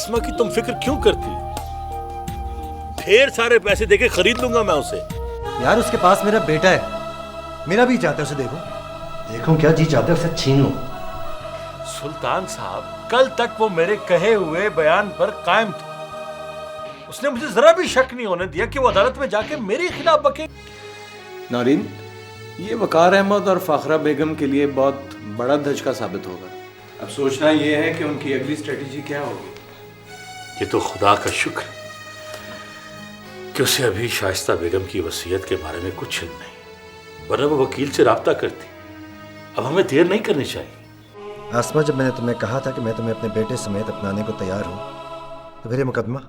आसमा की तुम फिक्र क्यों करती? ढेर सारे पैसे देके खरीद लूंगा मैं उसे। यार उसके पास मेरा बेटा है, मेरा भी चाहता है उसे देखूं। देखूं क्या जी चाहते है, उसे छीन लूं। सुल्तान साहब, कल तक वो मेरे कहे हुए बयान पर कायम था। उसने मुझे जरा भी शक नहीं होने दिया कि वो अदालत में जाके मेरे खिलाफ बके। नौरीन, ये वकार अहमद और फाखरा बेगम के लिए बहुत बड़ा धचका साबित होगा। अब सोचना ये है कि उनकी अगली स्ट्रेटेजी क्या होगी। ये तो खुदा का शुक्र है कि उसे अभी शाइस्ता बेगम की वसीयत के बारे में कुछ इल्म नहीं, वरना वो वकील से राब्ता करती। अब हमें देर नहीं करनी चाहिए। आसमा, जब मैंने तुम्हें कहा था कि मैं तुम्हें अपने बेटे समेत अपनाने को तैयार हूँ, तो फिर ये मुकदमा,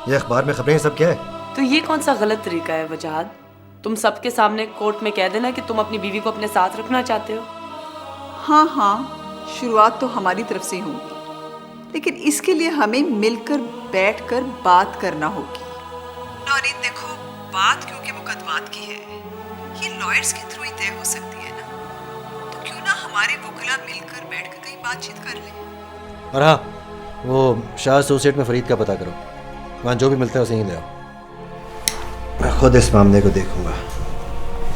ये अखबार में खबरें, सब क्या है? तो ये कौन सा गलत तरीका है वजाहत? तुम सबके सामने कोर्ट में कह देना कि तुम अपनी बीवी को अपने साथ रखना चाहते हो। हाँ हाँ, शुरुआत तो हमारी तरफ से होगी, लेकिन इसके लिए हमें मिलकर बैठकर बात करना होगी। नौरीन देखो, बात क्योंकि मुकदमात की है, ये लॉयर्स के थ्रू ही तय हो सकती है ना, तो क्यों ना हमारे वकील मिलकर बैठकर कहीं बातचीत कर लें। और हाँ, वो शाह एसोसिएट में फरीद का पता करो, वहाँ जो भी मिलता है उसे ही ले आओ। मैं खुद इस मामले को देखूंगा,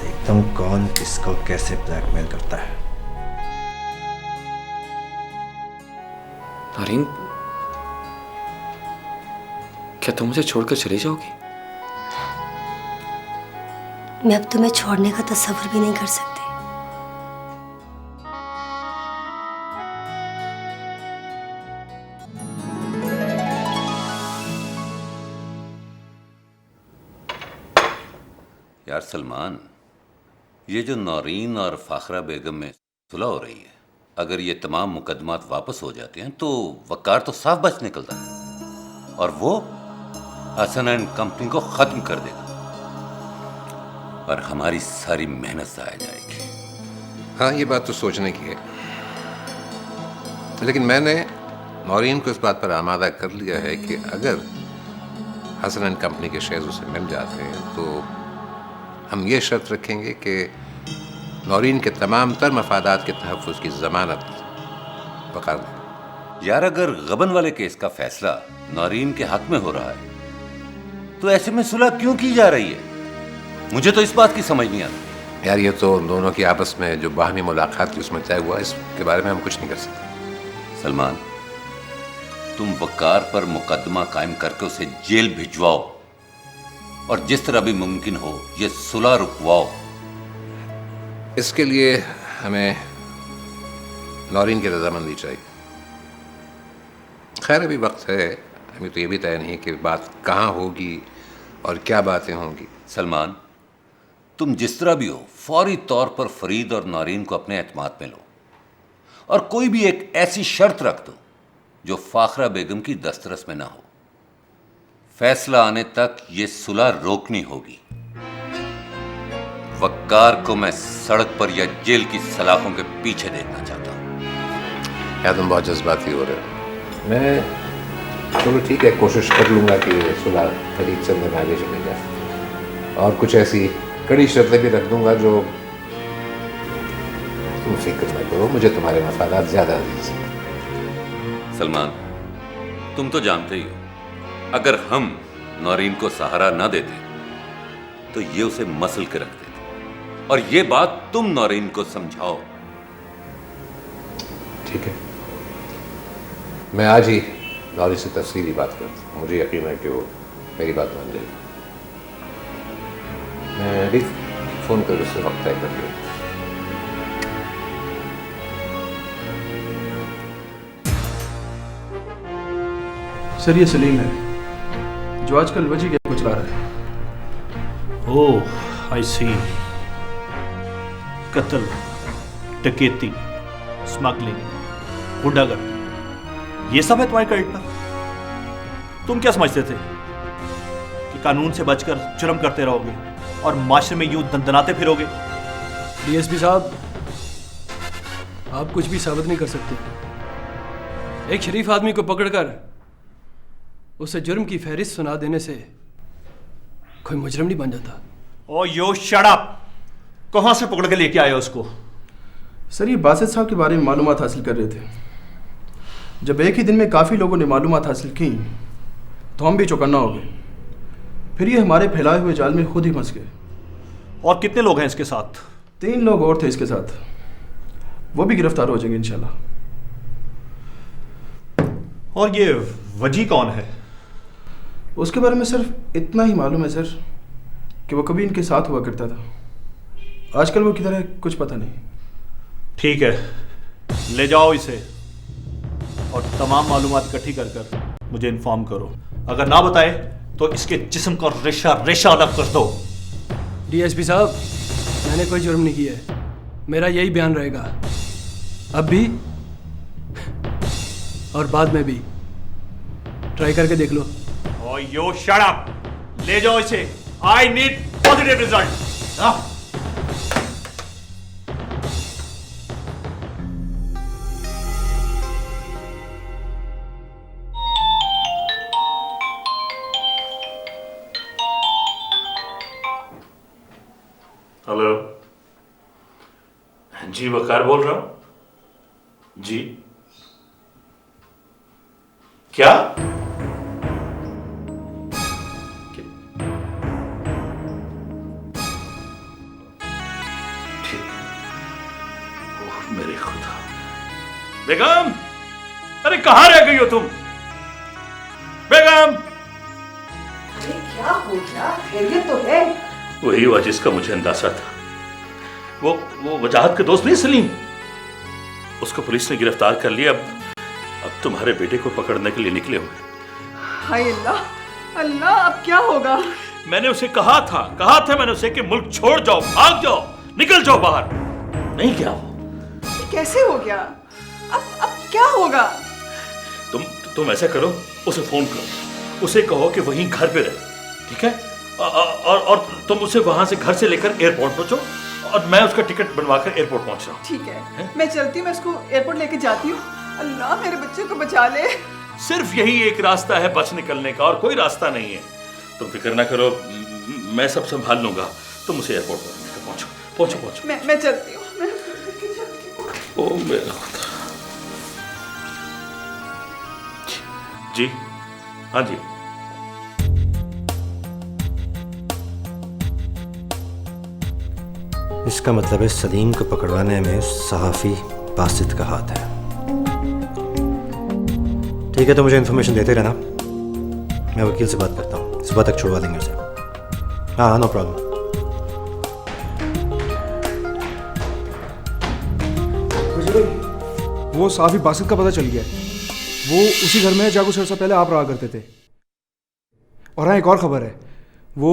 देखता हूँ कौन किसको कैसे ब्लैकमेल करता है। नौरीन, क्या तुम मुझे छोड़कर चली जाओगी? मैं अब तुम्हें छोड़ने का तस्वीर भी नहीं कर सकती। यार सलमान, ये जो नौरीन और फाखरा बेगम में सुलह हो रही है, अगर ये तमाम मुकदमात वापस हो जाते हैं तो वकार तो साफ बच निकलता है और वो हसन एंड कंपनी को खत्म कर देगा और हमारी सारी मेहनत ज़ाया जाएगी। हाँ, ये बात तो सोचने की है, लेकिन मैंने नौरीन को इस बात पर आमादा कर लिया है कि अगर हसन एंड कंपनी के शेयर्स उसे मिल जाते हैं तो हम ये शर्त रखेंगे कि नौरीन के तमाम तर मफादात के तहफ़्फ़ुज़ की ज़मानत वकार दें। यार, अगर गबन वाले केस का फैसला नौरीन के हक में हो रहा है तो ऐसे में सुलह क्यों की जा रही है? मुझे तो इस बात की समझ नहीं आती। यार, ये तो दोनों की आपस में जो बाहमी मुलाकात थी उसमें तय हुआ, इसके बारे में हम कुछ नहीं कर सकते। सलमान, तुम वकार पर मुकदमा कायम करके उसे जेल भिजवाओ और जिस तरह भी मुमकिन हो ये सुलह रुकवाओ। इसके लिए हमें नौरीन की रजामंदी चाहिए। खैर, अभी वक्त है, अभी तो ये भी तय नहीं कि बात कहाँ होगी और क्या बातें होंगी। सलमान, तुम जिस तरह भी हो फौरी तौर पर फरीद और नौरीन को अपने एतमाद में लो और कोई भी एक ऐसी शर्त रख दो जो फाखरा बेगम की दस्तरस में ना हो। फैसला आने तक ये सुलह रोकनी होगी। वकार को मैं सड़क पर या जेल की सलाखों के पीछे देखना चाहता हूं। यार, तुम बहुत जज्बाती हो रहे हो। मैं चलो ठीक है, कोशिश कर लूँगा कि सुलह फरीद से में आगे चले जाए और कुछ ऐसी कड़ी शर्तें भी रख दूंगा जो तुम फिक्र न करो, मुझे तुम्हारे मफादात ज़्यादा अजीज हैं। सलमान, तुम तो जानते ही हो, अगर हम नौरीन को सहारा ना देते तो ये उसे मसल के रख देते और ये बात तुम नौरीन को समझाओ। ठीक है, मैं आज ही नौरीन से तफसीली बात करता हूँ। मुझे यकीन है कि वो मेरी बात मान जाएगी। मैं अभी फ़ोन कर उससे वक्त तय कर लूँ। सर, ये सलीम है जो आजकल वजी के कुछ ला रहा है। ओह, आई सी। कत्ल, डकैती, स्मगलिंग, गुंडागर्दी, ये सब है तुम्हारे क्रेडिट पर। तुम क्या समझते थे कि कानून से बचकर जुर्म करते रहोगे और माशरे में यूं दंदनाते फिरोगे? डीएसपी साहब, आप कुछ भी साबित नहीं कर सकते। एक शरीफ आदमी को पकड़कर उसे जुर्म की फहरिस्त सुना देने से कोई मुजरिम नहीं बन जाता। ओ यो शट अप! कहां से पकड़ के लेके आए उसको? सर, ये बासित साहब के बारे में मालूमात हासिल कर रहे थे। जब एक ही दिन में काफ़ी लोगों ने मालूमात हासिल की तो हम भी चौकन्ना हो गए। फिर ये हमारे फैलाए हुए जाल में खुद ही फंस गए। और कितने लोग हैं इसके साथ? 3 लोग और थे इसके साथ, वो भी गिरफ्तार हो जाएंगे इंशाल्लाह। और ये वजी कौन है? उसके बारे में सिर्फ इतना ही मालूम है सर कि वो कभी इनके साथ हुआ करता था। आजकल वो किधर है कुछ पता नहीं। ठीक है, ले जाओ इसे और तमाम मालूमात इकट्ठी कर कर मुझे इन्फॉर्म करो। अगर ना बताए तो इसके जिस्म का रेशा रेशा अलग कर दो। डीएसपी साहब, मैंने कोई जुर्म नहीं किया है, मेरा यही बयान रहेगा, अब भी और बाद में भी। ट्राई करके देख लो। और यो शट अप, ले जाओ इसे। I need positive result. Hello जी, वकार बोल रहा हूं जी। क्या? ठीक। ओह मेरे खुदा। बेगम, अरे कहां रह गई हो तुम? बेगम! अरे क्या हो गया? खैरियत तो है? वही हुआ जिसका मुझे अंदाजा था। वो वजाहत के दोस्त नहीं सलीम, उसको पुलिस ने गिरफ्तार कर लिया। अब तुम्हारे बेटे को पकड़ने के लिए निकले हुए। हाय अल्लाह, अल्लाह अब क्या होगा? मैंने उसे कहा था मैंने उसे कि मुल्क छोड़ जाओ, भाग जाओ, निकल जाओ बाहर। नहीं क्या वो? ये कैसे हो गया? अब क्या होगा? तुम ऐसा करो, उसे फोन करो, उसे कहो कि वहीं घर पे रहे, ठीक है? और तुम उसे वहां से घर से लेकर एयरपोर्ट पहुंचो और मैं उसका टिकट बनवाकर एयरपोर्ट पहुंच रहा हूं। ठीक है, मैं चलती हूँ, मैं उसको एयरपोर्ट लेके जाती हूँ। अल्लाह मेरे बच्चे को बचा ले। सिर्फ यही एक रास्ता है बच निकलने का, और कोई रास्ता नहीं है। तुम फिक्र ना करो, मैं सब संभाल लूंगा। तुम उसे एयरपोर्ट पर पहुंचो पहुंचो पहुंचो। मैं चलती हूँ। ओ मेरा खुदा। जी हाँ जी। इसका मतलब है सलीम को पकड़वाने में सहाफ़ी बासित का हाथ है। ठीक है, तो मुझे इन्फॉर्मेशन देते रहना, मैं वकील से बात करता हूँ, सुबह तक छुड़वा देंगे उसे। हाँ, नो प्रॉब्लम। वो सहाफ़ी बासित का पता चल गया है। वो उसी घर में है जहाँ कुछ अर्सा पहले आप रहा करते थे। और हाँ, एक और खबर है, वो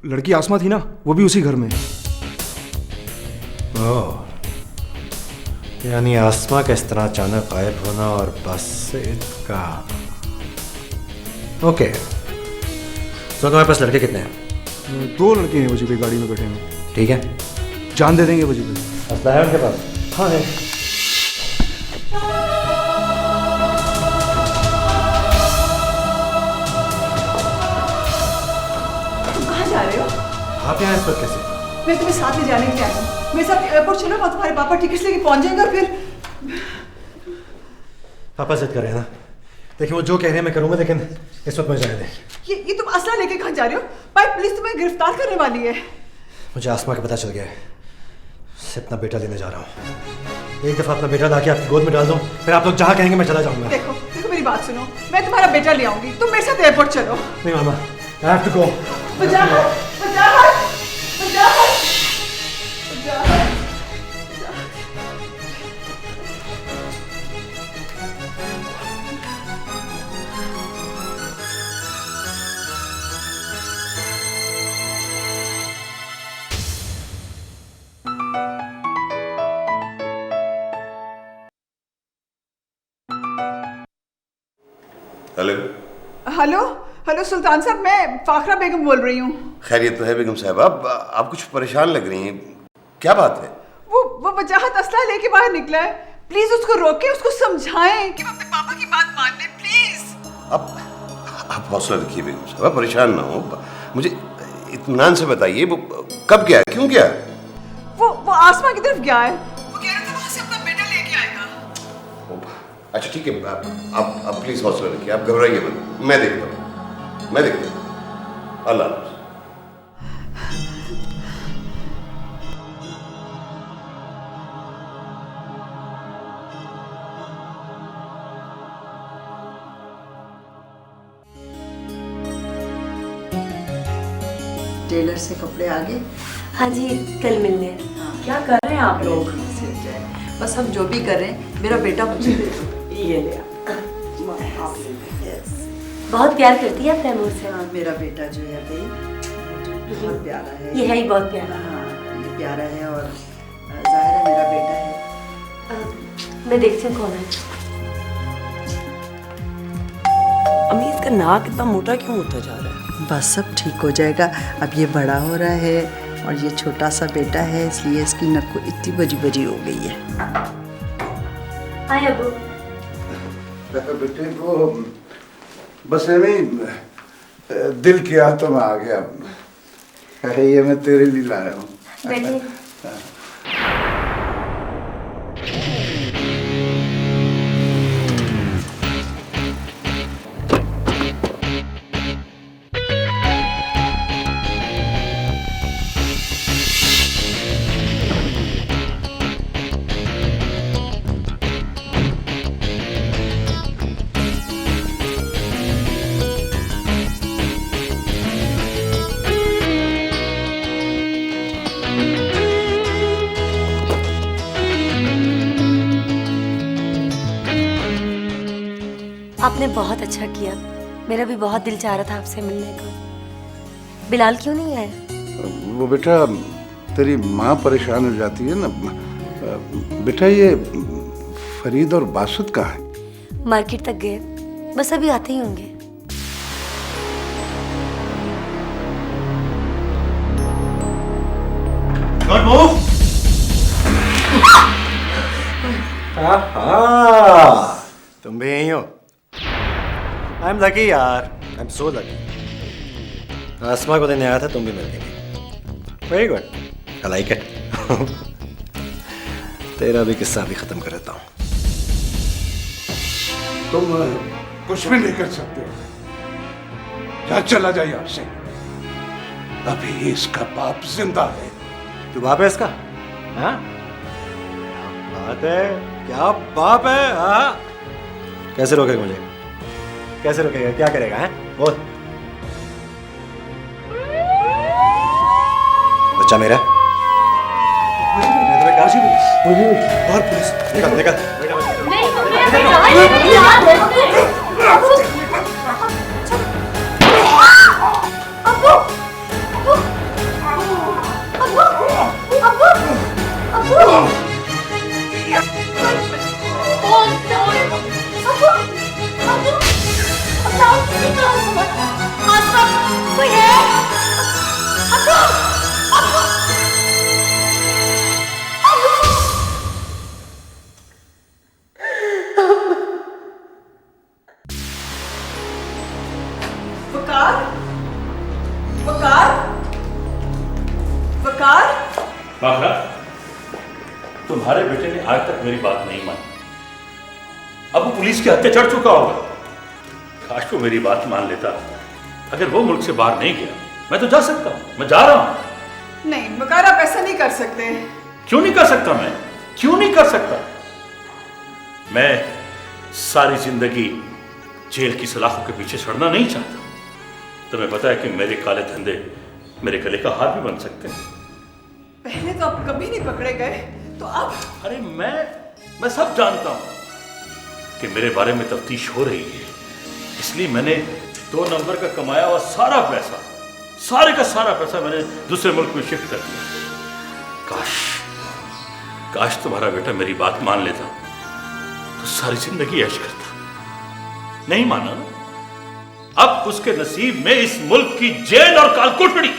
लड़की आसमा थी ना, वो भी उसी घर में है। ओह, यानी आसमा का इस तरह अचानक गायब होना और बासित का। ओके, तो तुम्हारे पास लड़के कितने हैं? 2 लड़के हैं वजी भाई, गाड़ी में बैठे हैं। ठीक है, जान दे देंगे वजी भाई। असला है उनके पास? हाँ है। कहाँ जा रहे हो? आप यहाँ इस वक्त कैसे? मैं तुम्हें साथ ले जाने के लिए आई हूँ। मेरे साथ एयरपोर्ट चलो, और तुम्हारे पापा टिकट लेके पहुंच जाएंगे। और फिर पापा जिद कर रहे हैं ना, देखिए वो जो कह रहे हैं मैं करूँगा, लेकिन इस वक्त मैं जाने दें। ये तुम असला लेके कहाँ जा रहे हो? भाई पुलिस तुम्हें गिरफ्तार करने वाली है। मुझे आसमा का पता चल गया है, उससे अपना बेटा लेने जा रहा हूँ। एक दफ़ा अपना बेटा लाके आपकी गोद में डाल दूँ, फिर आप लोग जहाँ कहेंगे मैं चला जाऊँगा। देखो मेरी बात सुनो, मैं तुम्हारा बेटा ले आऊंगी, तुम मेरे साथ एयरपोर्ट चलो। नहीं मामा, I have to go. Hello hello hello Sultan साहब, मैं फाखरा बेगम बोल रही हूँ। खैरियत तो है बेगम साहबा? आप कुछ परेशान लग रही हैं, क्या बात है? वो वजाहत असला लेके बाहर निकला है, प्लीज उसको रोके, उसको समझाएं कि वो अपने पापा की बात मान ले प्लीज। आप हौसला रखिए बेगम साहबा, परेशान ना हो, मुझे इत्मीनान से बताइए वो कब गया, क्यों गया? वो आसमा की तरफ गया है, वो कह रहा था वहां से अपना बेटा लेके आएगा। अच्छा ठीक है, आप प्लीज हौसला रखिए, आप घबराइए मत, मैं देखता हूँ। अल्लाह हाफ़िज़। टेलर से कपड़े आ गए? हाँ जी, कल मिलने। क्या कर रहे हैं आप लोग? बस हम जो भी कर रहे हैं, मेरा बेटा मुझे दे दो। ये ले बहुत प्यार करती है तैमूर से। हाँ, मेरा बेटा जो है भाई बहुत प्यारा है। ये है ही बहुत प्यारा। हाँ, ये प्यारा है और जाहिर है मेरा बेटा है। मैं देखती हूँ कौन है। अम्मी, इसका नाक इतना मोटा क्यों होता जा रहा है? बस सब ठीक हो जाएगा। अब ये बड़ा हो रहा है और ये छोटा सा बेटा है, इसलिए इसकी नक को इतनी बजी बजी हो गई है। हाय अबू। बेटे वो बस नहीं, दिल किया तो मैं आ गया। ये मैं तेरे लिए लाया हूँ। बैठिए। आपने बहुत अच्छा किया। मेरा भी बहुत दिल चाह रहा था आपसे मिलने को। बिलाल क्यों नहीं आया? वो बेटा तेरी माँ परेशान हो जाती है ना। बेटा ये फरीद और बासुत कहाँ है? मार्केट तक गए, बस अभी आते ही होंगे। Don't move! तुम भी यहीं हो? आई एम लकी यार, आई एम सो लकी। आसमा को देने आया था, तुम भी मिल गई। Very good, I like it. तेरा भी किस्सा भी खत्म कर देता हूँ। तुम कुछ भी नहीं कर सकते हो। जा, चला जा यहाँ से। अभी इसका बाप जिंदा है। तू बाप है इसका? हाँ? बात है, क्या बाप है? हाँ? कैसे रोकेगा मुझे? कैसे रोकेगा? क्या करेगा? हैं? बोल। बच्चा मेरा। और पुलिस निकल निकल। वकार, वकार, वकार। फाखरा, तुम्हारे बेटे ने आज तक मेरी बात नहीं मानी। अब वो पुलिस के हत्थे चढ़ चुका होगा। काश वो मेरी बात मान लेता। अगर वो मुल्क से बाहर नहीं गया, मैं तो जा सकता हूँ। मैं जा रहा हूँ। नहीं वकार, आप ऐसा नहीं कर सकते। क्यों नहीं कर सकता? मैं क्यों नहीं कर सकता? मैं सारी जिंदगी जेल की सलाखों के पीछे सड़ना नहीं चाहता। तुम्हें पता है कि मेरे काले धंधे मेरे गले का हार भी बन सकते हैं। पहले तो आप कभी नहीं पकड़े गए, तो अब? अरे मैं सब जानता हूं कि मेरे बारे में तफ्तीश हो रही है, इसलिए मैंने 2 नंबर का कमाया हुआ सारा पैसा, सारे का सारा पैसा मैंने दूसरे मुल्क में शिफ्ट कर दिया। काश तुम्हारा बेटा मेरी बात मान लेता तो सारी जिंदगी ऐश करता। नहीं माना ना? अब उसके नसीब में इस मुल्क की जेल और कालकोठड़ी।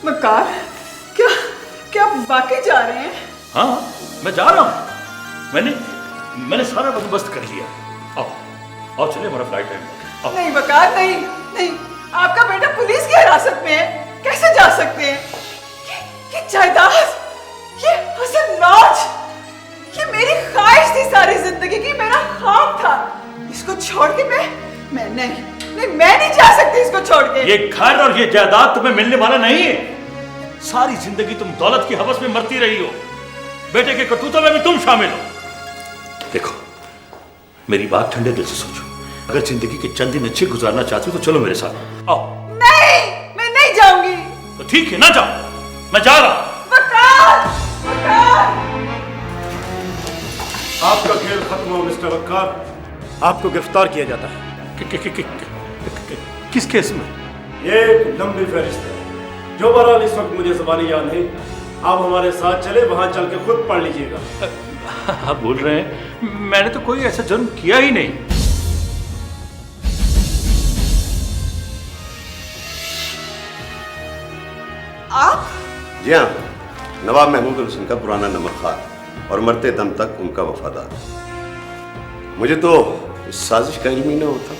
वकार, क्या आप वाकई जा रहे हैं? हाँ, मैं जा रहा हूं। मैंने सारा बंदोबस्त कर लिया। आओ चले, हमारा फ्लाइट टाइम। नहीं वकार, नहीं, आपका बेटा पुलिस की हिरासत में है, कैसे जा सकते हैं? ये जायदाद, ये हसन राज, ये मेरी ख्वाहिश थी सारी जिंदगी की मेरा ख्वाब था। इसको छोड़ के मैं नहीं जा सकती इसको छोड़ के। ये घर और ये जायदाद तुम्हें मिलने वाला नहीं है। सारी जिंदगी तुम दौलत की हवस में मरती रही हो, बेटे के करतूतों में भी तुम शामिल हो। देखो, मेरी बात ठंडे दिल से सोचो। अगर जिंदगी के चंद दिन अच्छे गुजारना चाहती हो तो चलो मेरे साथ, आओ। नहीं, मैं नहीं जाऊंगी। तो ठीक है, ना जाओ, मैं जा रहा हूं। वकार, वकार। आपका खेल खत्म हो मिस्टर वकार, आपको गिरफ्तार किया जाता है। किस केस में? ये एक लंबी फहरिस्त है, जो बहरहाल इस वक्त मुझे ज़बानी याद नहीं। आप हमारे साथ चले, वहां चल के खुद पढ़ लीजिएगा। आप बोल रहे हैं? मैंने तो कोई ऐसा जुर्म किया ही नहीं। आप? जी हाँ, नवाब महमूद हुसैन का पुराना नमकखार और मरते दम तक उनका वफादार। मुझे तो इस साजिश का इल्म ही ना होता।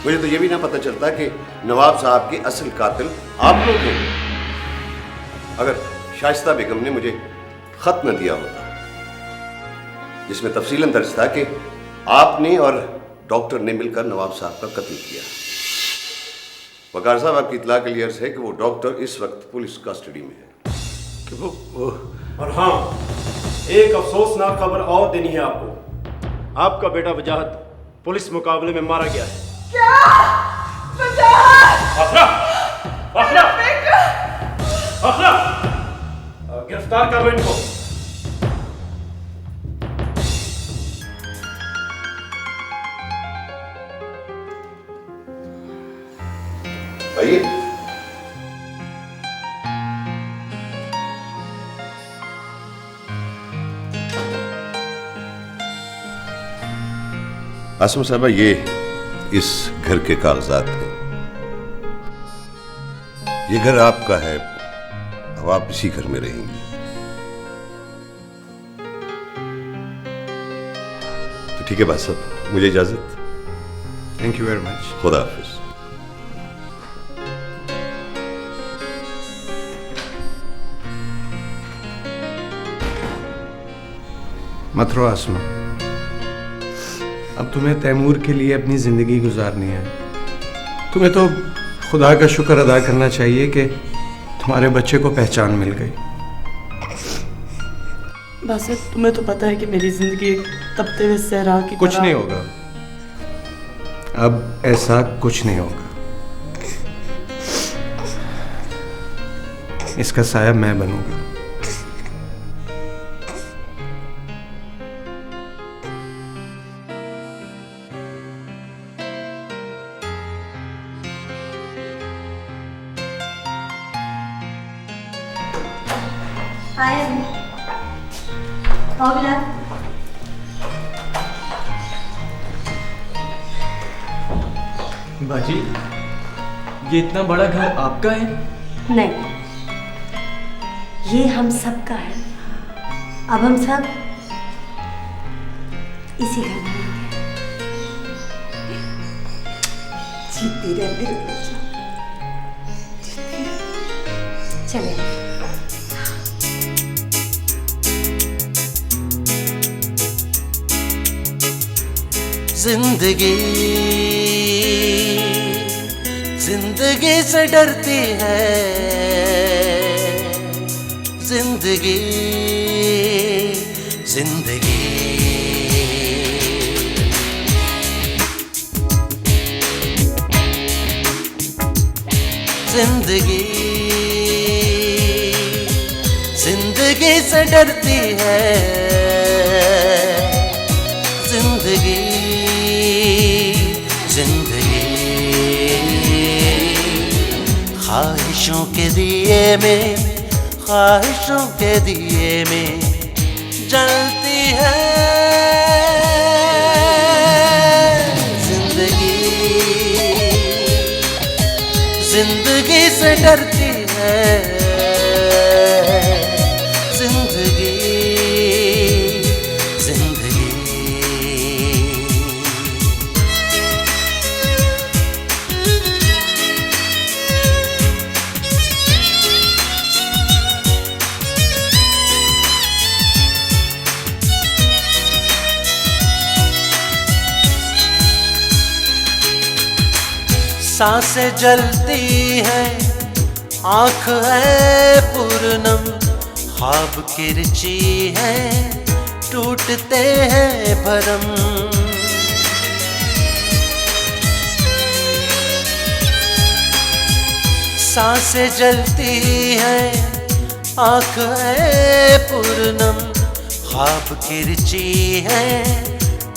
मुझे तो ये भी ना पता चलता कि नवाब साहब की असल कातिल आप लोग हैं। अगर शाइस्ता बेगम ने मुझे खत न दिया होता जिसमें तफसीलन दर्ज था कि आपने और डॉक्टर ने मिलकर नवाब साहब का कत्ल किया। वकार साहब, आपकी इतला के लिए अर्ज है कि वो डॉक्टर इस वक्त पुलिस कस्टडी में है। कि वो और हाँ, एक अफसोसनाक खबर और देनी है आपको। आपका बेटा वजाहत पुलिस मुकाबले में मारा गया है। क्या? वजाहत? फाखरा! फाखरा! फाखरा! गिरफ्तार कर लो इनको। आइए। आसमा साहबा, ये इस घर के कागजात हैं। ये घर आपका है, अब आप इसी घर में रहेंगी। तो ठीक है बात साहब, मुझे इजाजत। Thank you very much. खुदा हाफिज। मत रो आसमा, अब तुम्हें तैमूर के लिए अपनी ज़िंदगी गुजारनी है। तुम्हें तो खुदा का शुक्र अदा करना चाहिए कि तुम्हारे बच्चे को पहचान मिल गई। बस तुम्हें तो पता है कि मेरी जिंदगी एक तपते हुए सहरा की कुछ तरह। नहीं होगा, अब ऐसा कुछ नहीं होगा। इसका साया मैं बनूंगा। हाय आओ बिलाल। बाजी, ये इतना बड़ा घर आपका है? नहीं, ये हम सब का है। अब हम सब इसी घर में रहेंगे। जीती रह मेरे बच्चा, जीती रह। चले। जिंदगी जिंदगी से डरती है, जिंदगी जिंदगी जिंदगी जिंदगी से डरती है, जिंदगी जिंदगी ख्वाहिशों के दिए में, ख्वाहिशों के दिए में जलती है जिंदगी, जिंदगी से डरती है जिंदगी, जिंदगी सांसें जलती हैं, आँख है पूर्णम, ख्वाब किरची है, टूटते हैं भरम। सांसें जलती हैं, आँख है पूर्णम, ख्वाब किरची है,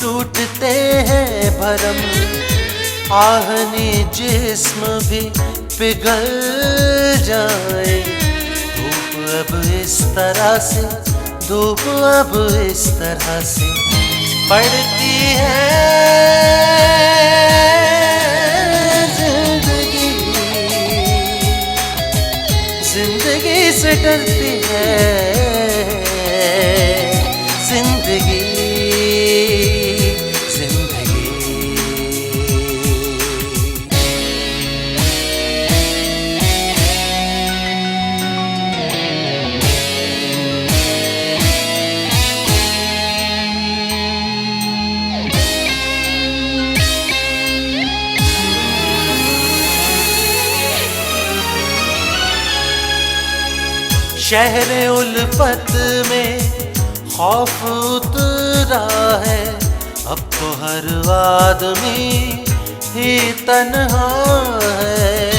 टूटते हैं भरम। आहनी जिस्म भी पिघल जाए, धूप अब इस तरह से, धूप अब इस तरह से पड़ती है। जिंदगी से डरती है जिंदगी, जिंदगी। शहर उल्फत में खौफ उतरा है, अब तो हर आदमी ही तन्हा है।